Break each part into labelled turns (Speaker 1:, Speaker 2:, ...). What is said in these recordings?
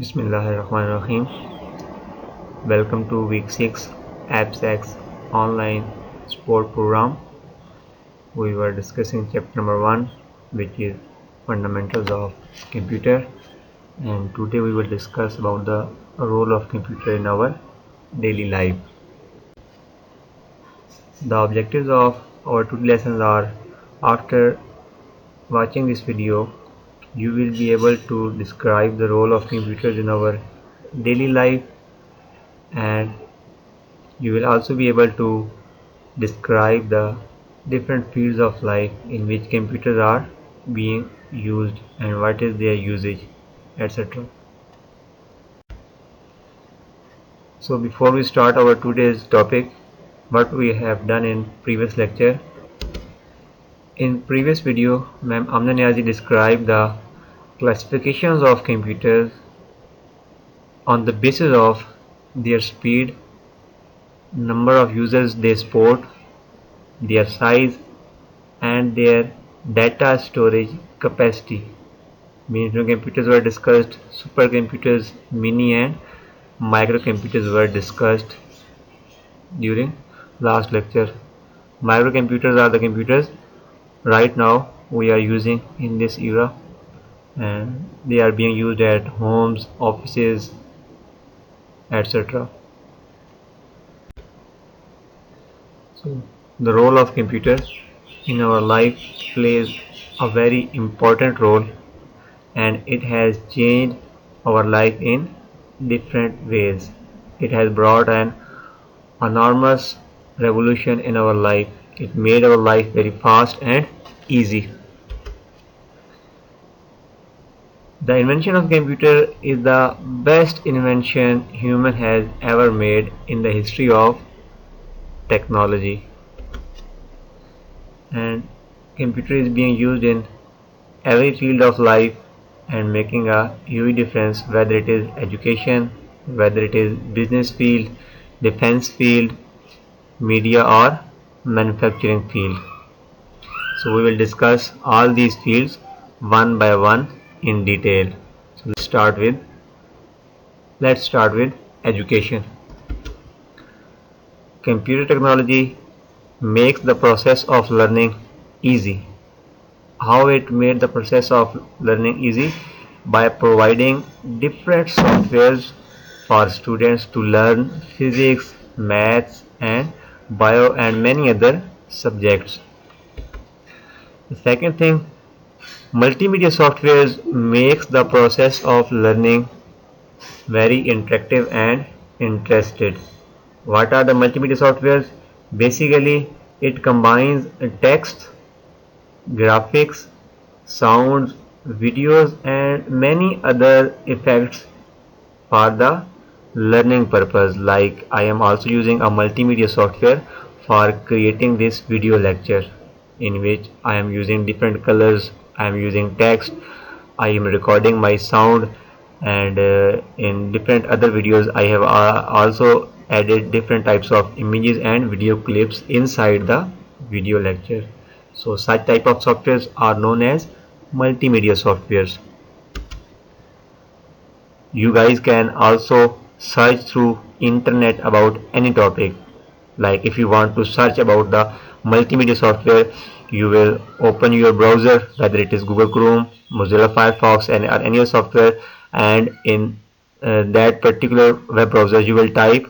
Speaker 1: Bismillahirrahmanirrahim. Welcome to week 6 AppSex online sport program. We were discussing chapter number 1, which is fundamentals of computer, and today we will discuss about the role of computer in our daily life. The objectives of our two lessons are: after watching this video you will be able to describe the role of computers in our daily life, and you will also be able to describe the different fields of life in which computers are being used and what is their usage, etc. So before we start our today's topic, what we have done in previous lecture. In previous video, Ma'am Amna Niazi described the classifications of computers on the basis of their speed, number of users they support, their size, and their data storage capacity. Mainframe computers were discussed, supercomputers, mini and microcomputers were discussed during last lecture. Microcomputers are the computers right now we are using in this era, and they are being used at homes, offices, etc. So the role of computers in our life plays a very important role, and it has changed our life in different ways. It has brought an enormous revolution in our life. It made our life very fast and easy. The invention of computer is the best invention human has ever made in the history of technology, and computer is being used in every field of life and making a huge difference, whether it is education, whether it is business field, defense field, media or manufacturing field. So we will discuss all these fields one by one in detail. So let's start with education. Computer technology makes the process of learning easy. How it made the process of learning easy? By providing different softwares for students to learn physics, maths and bio and many other subjects. The second thing, multimedia softwares makes the process of learning very interactive and interested. What are the multimedia softwares? Basically, it combines text, graphics, sounds, videos and many other effects for the learning purpose. Like I am also using a multimedia software for creating this video lecture, in which I am using different colors, I am using text, I am recording my sound, and in different other videos I have also added different types of images and video clips inside the video lecture. So such type of softwares are known as multimedia softwares. You guys can also search through internet about any topic. Like if you want to search about the multimedia software, you will open your browser, whether it is Google Chrome, Mozilla Firefox and or any other software, and in that particular web browser you will type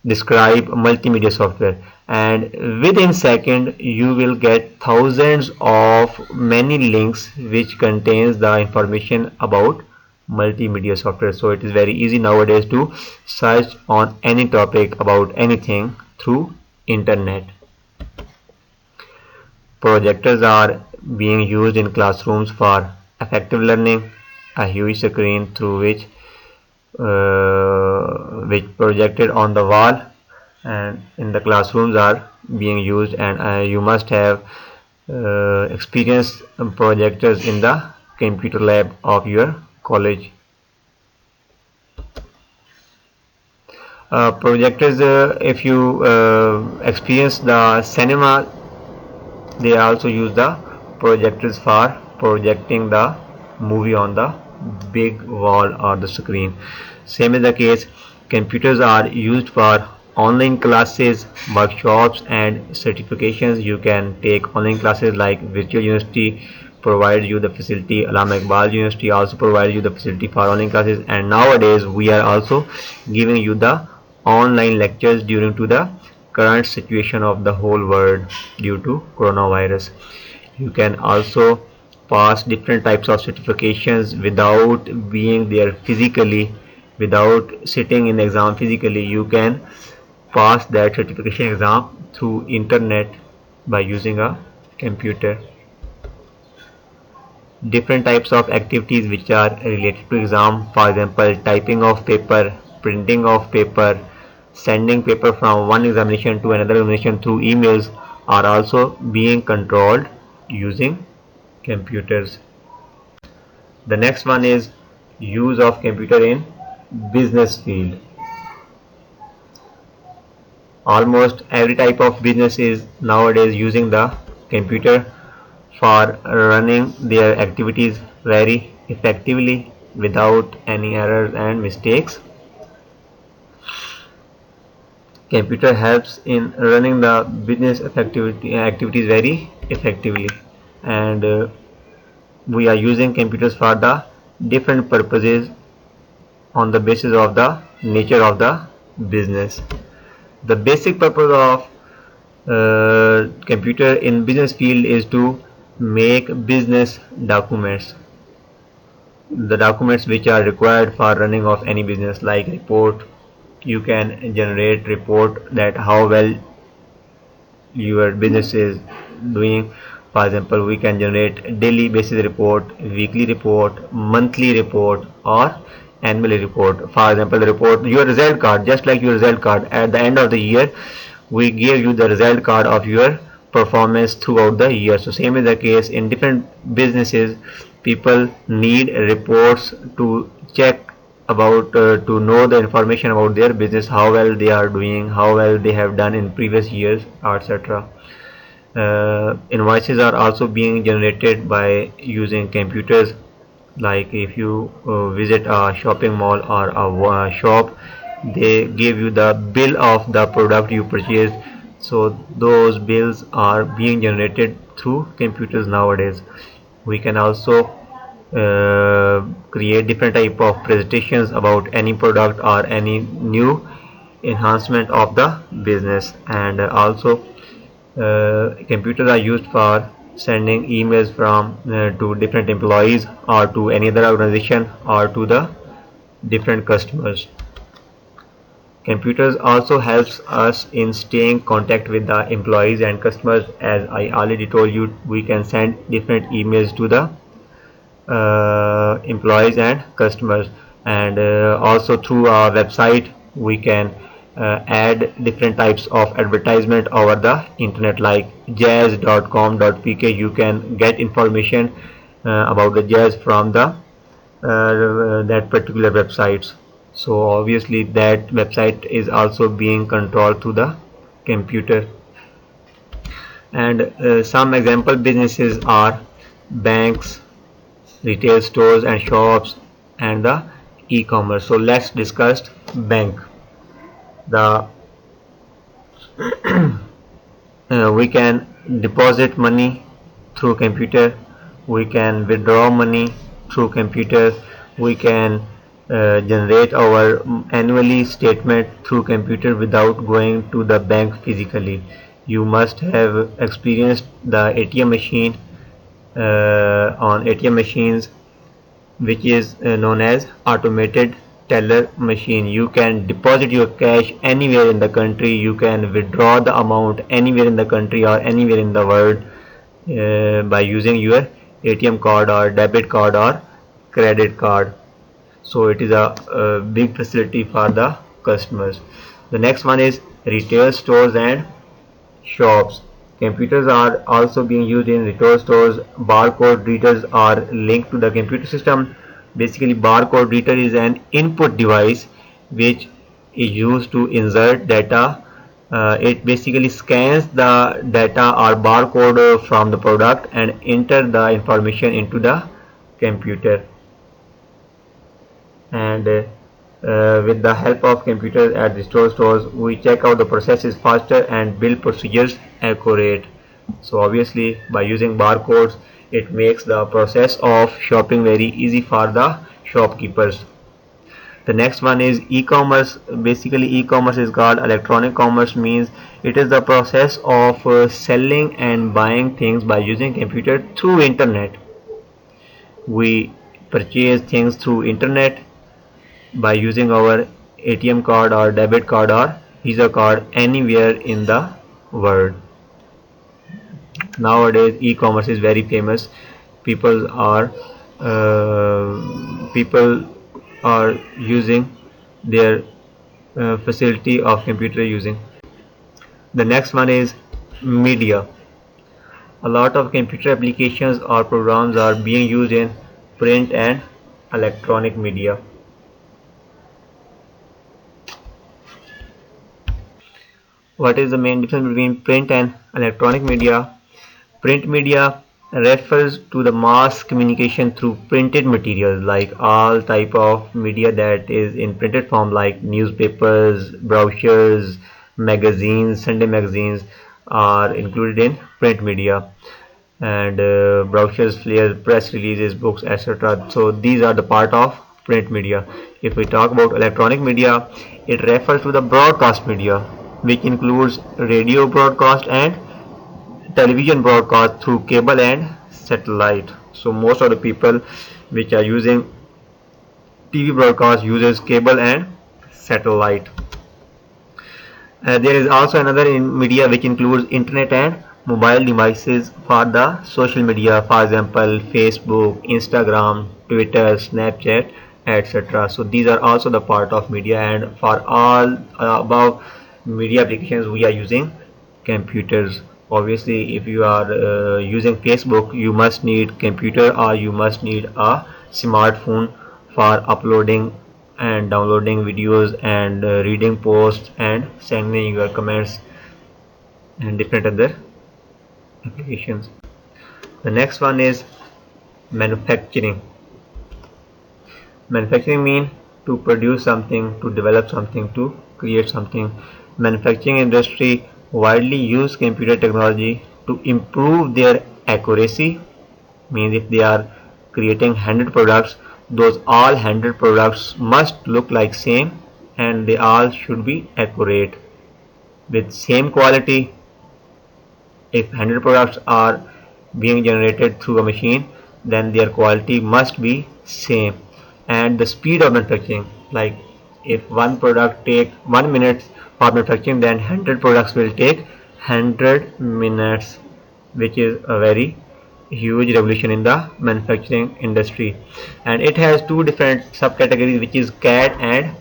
Speaker 1: describe multimedia software, and within second you will get thousands of many links which contains the information about multimedia software. So it is very easy nowadays to search on any topic about anything through internet. Projectors are being used in classrooms for effective learning. A huge screen through which projected on the wall and in the classrooms are being used, and you must have experienced projectors in the computer lab of your college. Projectors, if you experience the cinema, they also use the projectors for projecting the movie on the big wall or the screen. Same is the case, computers are used for online classes, workshops and certifications. You can take online classes like Virtual University provides you the facility. Allama Iqbal University also provides you the facility for online classes, and nowadays we are also giving you the online lectures during to the current situation of the whole world due to coronavirus. You can also pass different types of certifications without being there physically, without sitting in the exam physically. You can pass that certification exam through internet by using a computer. Different types of activities which are related to exam, for example typing of paper, printing of paper, sending paper from one examination to another examination through emails, are also being controlled using computers. The next one is use of computer in business field. Almost every type of business is nowadays using the computer for running their activities very effectively without any errors and mistakes. Computer helps in running the business activities very effectively, and we are using computers for the different purposes on the basis of the nature of the business. The basic purpose of computer in business field is to make business documents, the documents which are required for running of any business, like report. You can generate report that how well your business is doing. For example, we can generate daily basis report, weekly report, monthly report or annual report. For example, the report, your result card, just like your result card at the end of the year, we give you the result card of your performance throughout the year. So same is the case in different businesses. People need reports to check about to know the information about their business, how well they are doing, how well they have done in previous years, etc. Invoices are also being generated by using computers. Like if you visit a shopping mall or a shop, they give you the bill of the product you purchased. So those bills are being generated through computers nowadays. We can also create different type of presentations about any product or any new enhancement of the business. And also computers are used for sending emails from to different employees or to any other organization or to the different customers. Computers also helps us in staying contact with the employees and customers. As I already told you, we can send different emails to the employees and customers, and also through our website we can add different types of advertisement over the internet, like jazz.com.pk. You can get information about the jazz from the that particular websites. So obviously that website is also being controlled through the computer. And some example businesses are banks, retail stores and shops, and the e-commerce. So let's discuss bank. The we can deposit money through computer, we can withdraw money through computer, we can generate our annually statement through computer without going to the bank physically. You must have experienced the ATM machine on ATM machines, which is known as automated teller machine. You can deposit your cash anywhere in the country, you can withdraw the amount anywhere in the country or anywhere in the world by using your ATM card or debit card or credit card. So it is a big facility for the customers. The next one is retail stores and shops. Computers are also being used in retail stores. Barcode readers are linked to the computer system. Basically, barcode reader is an input device which is used to insert data. It basically scans the data or barcode from the product and enter the information into the computer. and with the help of computers at the stores, we check out the process is faster and build procedures accurate. So obviously by using barcodes, it makes the process of shopping very easy for the shopkeepers. The next one is e-commerce. Basically e-commerce is called electronic commerce, means it is the process of selling and buying things by using computer through internet. We purchase things through internet by using our ATM card or debit card or Visa card anywhere in the world. Nowadays e-commerce is very famous. People are people are using their facility of computer using. The next one is media. A lot of computer applications or programs are being used in print and electronic media. What is the main difference between print and electronic media? Print media refers to the mass communication through printed materials, like all type of media that is in printed form, like newspapers, brochures, magazines, Sunday magazines are included in print media, and brochures, flyers, press releases, books, etc. So these are the part of print media. If we talk about electronic media, it refers to the broadcast media, which includes radio broadcast and television broadcast through cable and satellite. So most of the people which are using TV broadcast uses cable and satellite. There is also another media which includes internet and mobile devices for the social media, for example Facebook, Instagram, Twitter, Snapchat, etc. So these are also the part of media, and for all above media applications we are using computers. Obviously if you are using Facebook, you must need computer or you must need a smartphone for uploading and downloading videos and reading posts and sending your comments and different other applications. The next one is manufacturing. Manufacturing means to produce something, to develop something, to create something. Manufacturing industry widely use computer technology to improve their accuracy, means if they are creating 100 products, those all 100 products must look like same and they all should be accurate with same quality. If 100 products are being generated through a machine, then their quality must be same. And the speed of manufacturing, like if one product take 1 minute for manufacturing, then 100 products will take 100 minutes, which is a very huge revolution in the manufacturing industry. And it has two different subcategories, which is CAD and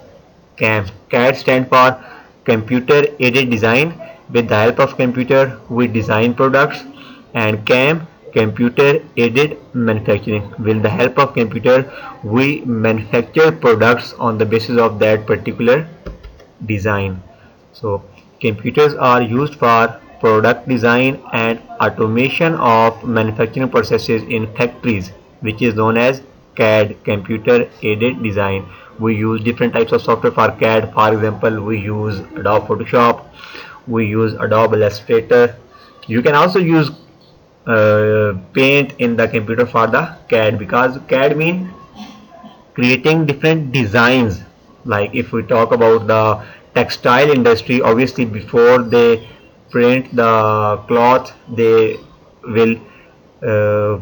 Speaker 1: CAM. CAD stands for computer aided design. With the help of computer we design products. And CAM, computer aided manufacturing. With the help of computer we manufacture products on the basis of that particular design. So computers are used for product design and automation of manufacturing processes in factories, which is known as CAD, computer aided design. We use different types of software for CAD. For example, we use Adobe Photoshop, we use Adobe Illustrator. You can also use Paint in the computer for the CAD, because CAD means creating different designs. Like if we talk about the textile industry, obviously before they print the cloth, they will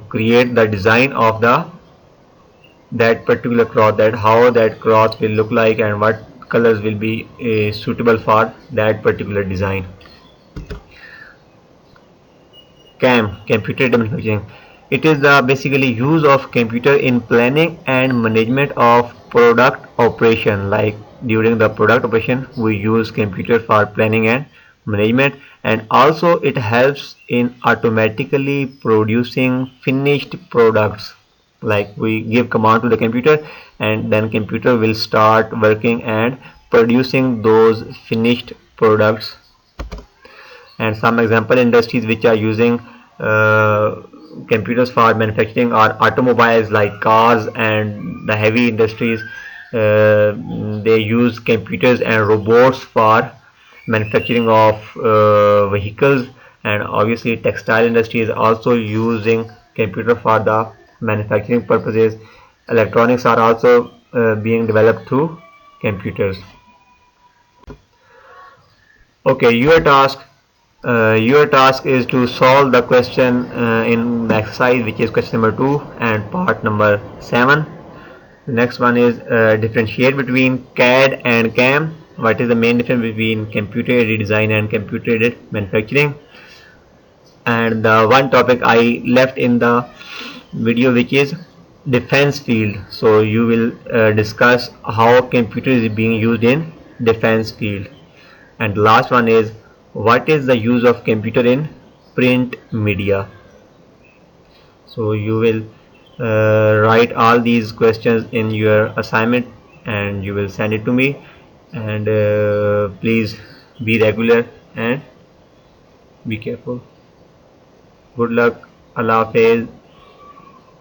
Speaker 1: create the design of that particular cloth, that how that cloth will look like and what colors will be suitable for that particular design. CAM, computer aided manufacturing. It is the basically use of computer in planning and management of product operation. Like during the product operation we use computer for planning and management, and also it helps in automatically producing finished products. Like we give command to the computer and then computer will start working and producing those finished products. And some example industries which are using computers for manufacturing are automobiles, like cars and the heavy industries. they use computers and robots for manufacturing of vehicles, and obviously textile industry is also using computer for the manufacturing purposes. Electronics are also being developed through computers. Okay, your task is to solve the question in the exercise, which is question number 2 and part number 7. The next one is differentiate between CAD and CAM. What is the main difference between computer aided design and computer aided manufacturing? And the one topic I left in the video, which is defense field. So you will discuss how computer is being used in defense field. And the last one is what is the use of computer in print media. So you will write all these questions in your assignment and you will send it to me, and please be regular and be careful. Good luck. Allah Hafiz.